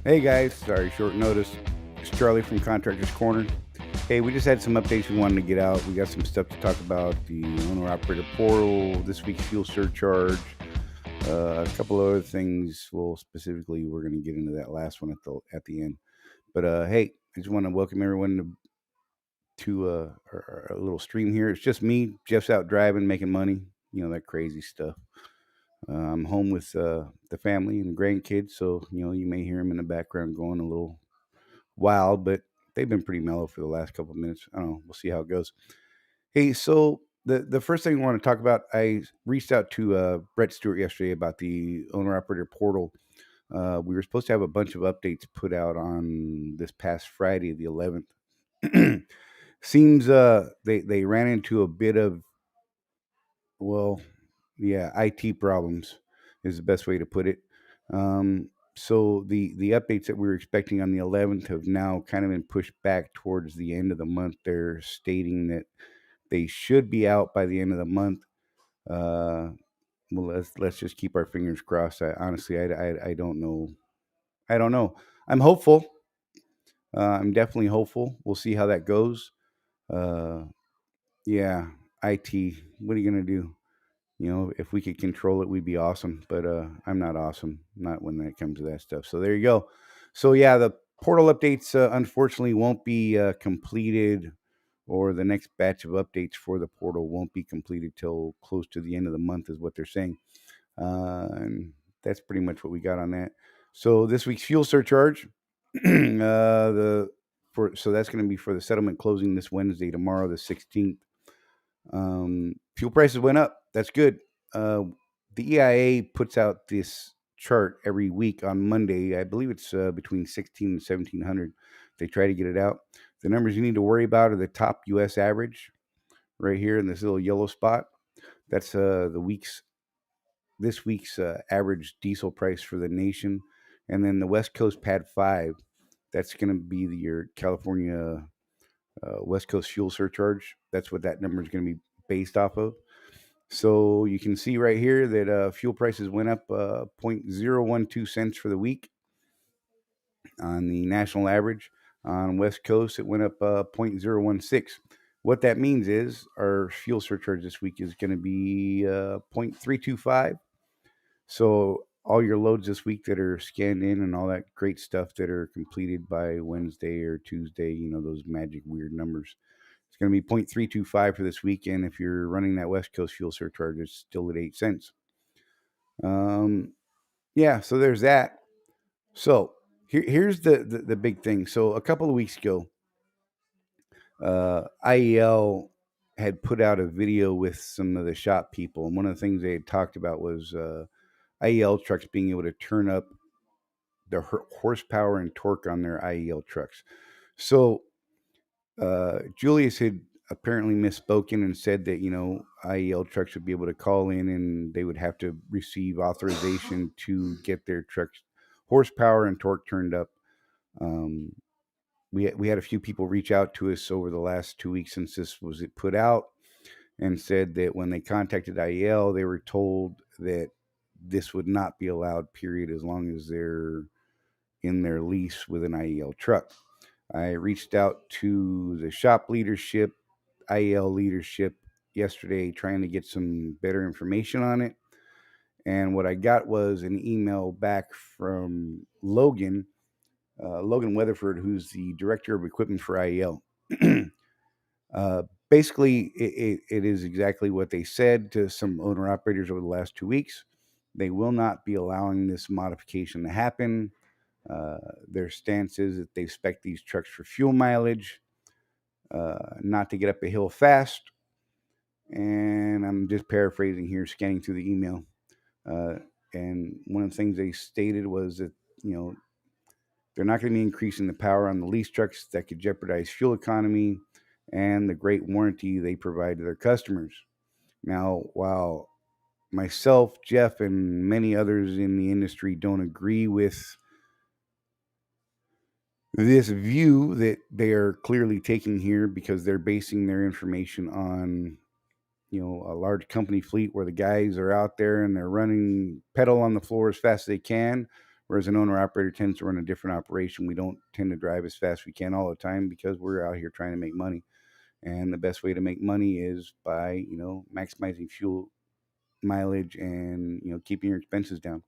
Hey guys, sorry, short notice. It's Charlie from Contractors Corner. Hey, we just had some updates we wanted to get out. We got some stuff to talk about the owner operator portal, this week's fuel surcharge, a couple of other things. Well, specifically, we're going to get into that last one at the end. But hey, I just want to welcome everyone to our little stream here. It's just me. Jeff's out driving, making money. That crazy stuff. I'm home with the family and the grandkids, so you may hear them in the background going a little wild, but they've been pretty mellow for the last couple of minutes. I don't know. We'll see how it goes. Hey, so the first thing I want to talk about, I reached out to Brett Stewart yesterday about the owner operator portal. We were supposed to have a bunch of updates put out on this past Friday, the 11th. Seems they ran into a bit of, well, yeah, IT problems is the best way to put it. So the updates that we were expecting on the 11th have now kind of been pushed back towards the end of the month. They're stating that they should be out by the end of the month. Uh, well, let's just keep our fingers crossed. Honestly, I don't know. I don't know. I'm hopeful. I'm definitely hopeful. We'll see how that goes. Uh, yeah, IT. What are you gonna do? If we could control it, we'd be awesome. But I'm not awesome, not when it comes to that stuff. So there you go. So yeah, the portal updates unfortunately won't be completed, or the next batch of updates for the portal won't be completed till close to the end of the month, is what they're saying. And that's pretty much what we got on that. So this week's fuel surcharge, the for so that's going to be for the settlement closing this Wednesday, tomorrow, the 16th. Fuel prices went up. That's good. Uh, the EIA puts out this chart every week on Monday. I believe it's between 16 and 1700. They try to get it out. The numbers you need to worry about are the top U.S. average right here in this little yellow spot. That's this week's average diesel price for the nation, and then the West Coast Pad 5. That's going to be your California West Coast fuel surcharge. That's what that number is going to be based off of. So you can see right here that fuel prices went up 0.012 cents for the week on the national average. On West Coast, it went up 0.016. What that means is our fuel surcharge this week is going to be 0.325. So all your loads this week that are scanned in and all that great stuff that are completed by Wednesday or Tuesday, those magic weird numbers. It's going to be 0.325 for this weekend. If you're running that West Coast fuel surcharge, it's still at 8 cents. Yeah, so there's that. So here's the big thing. So a couple of weeks ago, IEL had put out a video with some of the shop people, and one of the things they had talked about was IEL trucks being able to turn up the horsepower and torque on their IEL trucks. So Julius had apparently misspoken and said that IEL trucks would be able to call in and they would have to receive authorization to get their trucks horsepower and torque turned up. We had a few people reach out to us over the last 2 weeks since this was put out, and said that when they contacted IEL, they were told that this would not be allowed, period, as long as they're in their lease with an IEL truck. I reached out to the shop leadership, IEL leadership yesterday, trying to get some better information on it. And what I got was an email back from Logan Weatherford, who's the director of equipment for IEL. Basically, it is exactly what they said to some owner operators over the last 2 weeks. They will not be allowing this modification to happen. Their stance is that they expect these trucks for fuel mileage, not to get up a hill fast. And I'm just paraphrasing here, scanning through the email. And one of the things they stated was that, they're not going to be increasing the power on the lease trucks that could jeopardize fuel economy and the great warranty they provide to their customers. Now, while myself, Jeff, and many others in the industry don't agree with this view that they are clearly taking here, because they're basing their information on a large company fleet where the guys are out there and they're running pedal on the floor as fast as they can, Whereas an owner operator tends to run a different operation. We don't tend to drive as fast as we can all the time because we're out here trying to make money. And the best way to make money is by, maximizing fuel mileage and, keeping your expenses down.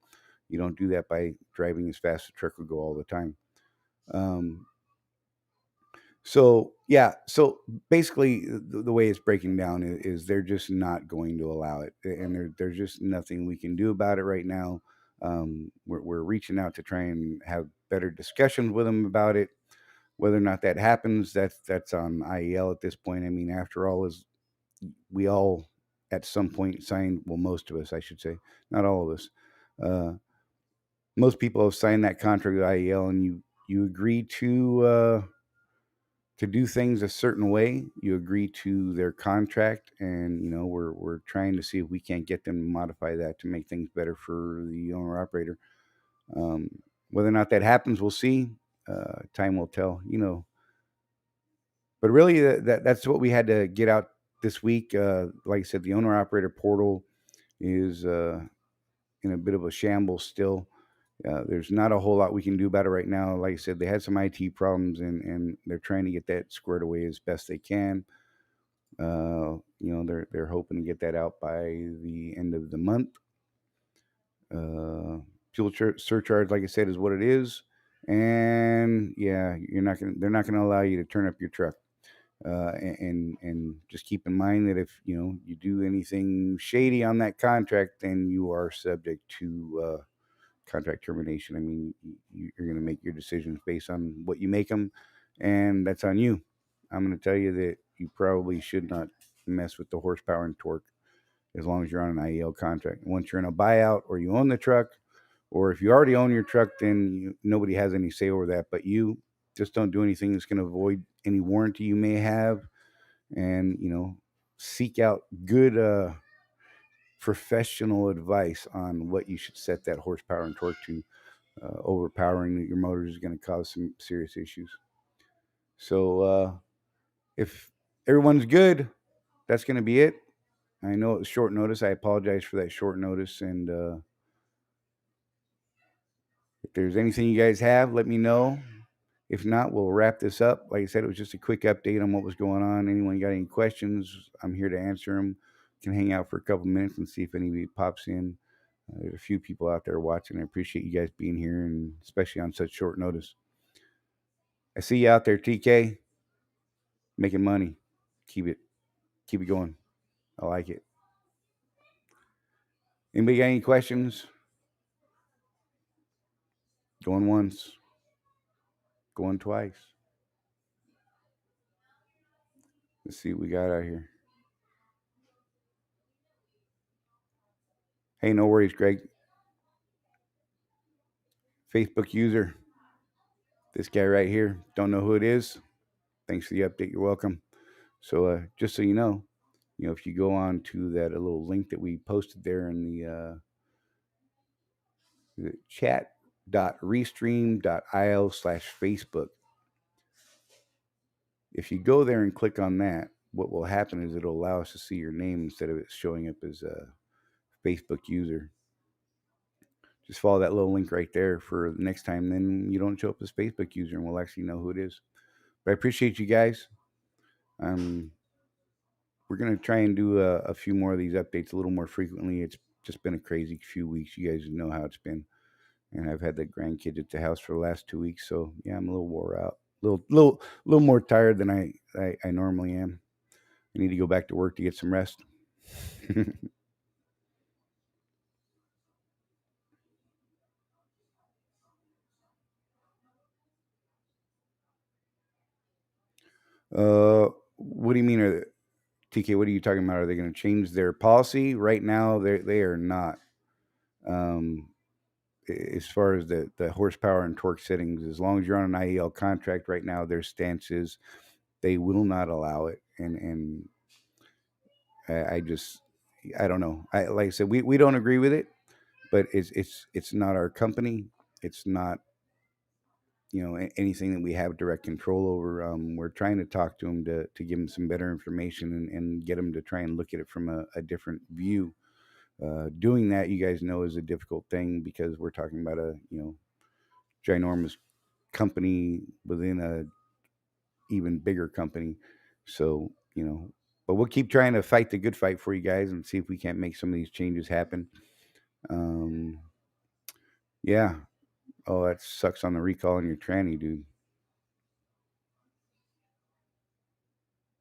You don't do that by driving as fast as a truck will go all the time. Um, so yeah, so basically the way it's breaking down is they're just not going to allow it, and there's just nothing we can do about it right now. We're reaching out to try and have better discussions with them about it. Whether or not that happens, that's on IEL at this point. I mean, after all, is we all at some point signed. Well, most of us, I should say, not all of us. Uh, Most people have signed that contract with IEL, and you agree to do things a certain way. You agree to their contract, and we're trying to see if we can't get them to modify that to make things better for the owner operator. Um, Whether or not that happens, we'll see. Time will tell. But really, that's what we had to get out this week. Like I said, the owner operator portal is in a bit of a shambles still. There's not a whole lot we can do about it right now. Like I said, they had some IT problems, and they're trying to get that squared away as best they can. They're hoping to get that out by the end of the month. Fuel surcharge, like I said, is what it is, and yeah, they're not gonna allow you to turn up your truck. And just keep in mind that if you do anything shady on that contract, then you are subject to contract termination. I mean, you're going to make your decisions based on what you make them, and that's on you. I'm going to tell you that you probably should not mess with the horsepower and torque as long as you're on an IEL contract. Once you're in a buyout or you own the truck, or if you already own your truck, then nobody has any say over that but you. Just don't do anything that's going to avoid any warranty you may have, and seek out good professional advice on what you should set that horsepower and torque to. Overpowering your motors is going to cause some serious issues. So if everyone's good, that's going to be it. I know it was short notice. I apologize for that short notice. And if there's anything you guys have, let me know. If not, we'll wrap this up. Like I said, it was just a quick update on what was going on. Anyone got any questions, I'm here to answer them. Can hang out for a couple minutes and see if anybody pops in. There's a few people out there watching. I appreciate you guys being here, and especially on such short notice. I see you out there, TK, making money. Keep it going. I like it. Anybody got any questions? Going once, going twice. Let's see what we got out here. Hey, no worries, Greg. Facebook user. This guy right here. Don't know who it is. Thanks for the update. You're welcome. So just so you know, if you go on to that little link that we posted there in the chat.restream.io/Facebook, if you go there and click on that, what will happen is it'll allow us to see your name instead of it showing up as a Facebook user. Just follow that little link right there for the next time. Then you don't show up as Facebook user, and we'll actually know who it is. But I appreciate you guys. We're going to try and do a few more of these updates a little more frequently. It's just been a crazy few weeks. You guys know how it's been. And I've had the grandkids at the house for the last 2 weeks. So, yeah, I'm a little wore out. Little more tired than I normally am. I need to go back to work to get some rest. What do you mean? TK, what are you talking about? Are they going to change their policy? Right now, they are not. As far as the horsepower and torque settings, as long as you're on an IEL contract right now, their stance is they will not allow it. And I just, I don't know. Like I said, we don't agree with it, but it's not our company. It's not anything that we have direct control over. We're trying to talk to them to give them some better information, and get them to try and look at it from a different view. Doing that, you guys know, is a difficult thing because we're talking about a ginormous company within a even bigger company. So, but we'll keep trying to fight the good fight for you guys and see if we can't make some of these changes happen. Um, yeah. Oh, that sucks on the recall on your tranny, dude.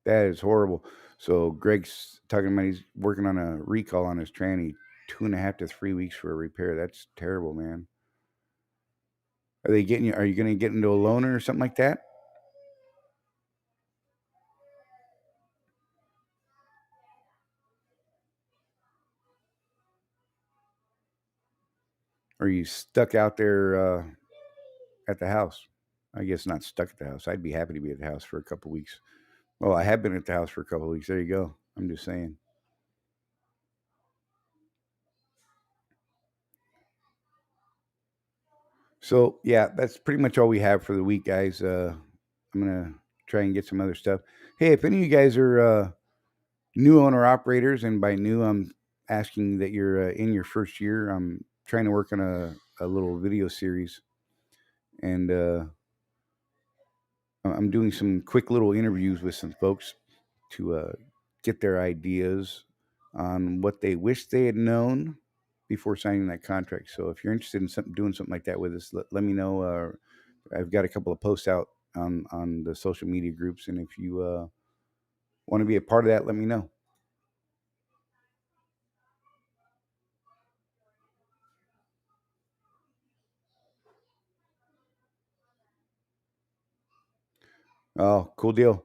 That is horrible. So Greg's talking about he's working on a recall on his tranny, 2.5 to 3 weeks for a repair. That's terrible, man. Are they getting you? Are you going to get into a loaner or something like that? Or are you stuck out there at the house? I guess not stuck at the house. I'd be happy to be at the house for a couple weeks. Well, I have been at the house for a couple weeks. There you go. I'm just saying. So yeah, that's pretty much all we have for the week, guys. I'm gonna try and get some other stuff. Hey, if any of you guys are new owner operators, and by new, I'm asking that you're in your first year. I'm trying to work on a little video series, and I'm doing some quick little interviews with some folks to get their ideas on what they wish they had known before signing that contract. So if you're interested in doing something like that with us, let me know. I've got a couple of posts out on the social media groups, and if you want to be a part of that, let me know. Oh, cool deal.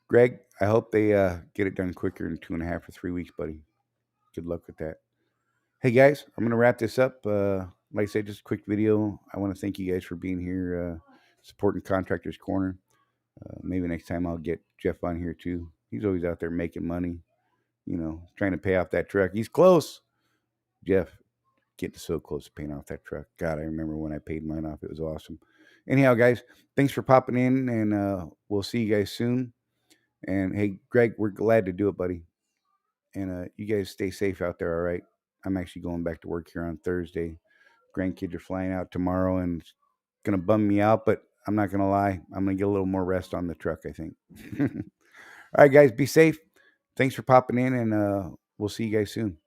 Greg, I hope they get it done quicker in 2.5 or 3 weeks, buddy. Good luck with that. Hey guys, I'm gonna wrap this up. Like I said, just a quick video. I want to thank you guys for being here, supporting Contractors Corner. Maybe next time I'll get Jeff on here too. He's always out there making money, trying to pay off that truck. He's close. Jeff, getting so close to paying off that truck. God, I remember when I paid mine off. It was awesome. Anyhow, guys, thanks for popping in, and we'll see you guys soon. And hey, Greg, we're glad to do it, buddy. And you guys stay safe out there, all right? I'm actually going back to work here on Thursday. Grandkids are flying out tomorrow, and it's gonna bum me out, but I'm not gonna lie. I'm gonna get a little more rest on the truck, I think. All right, guys, be safe. Thanks for popping in, and we'll see you guys soon.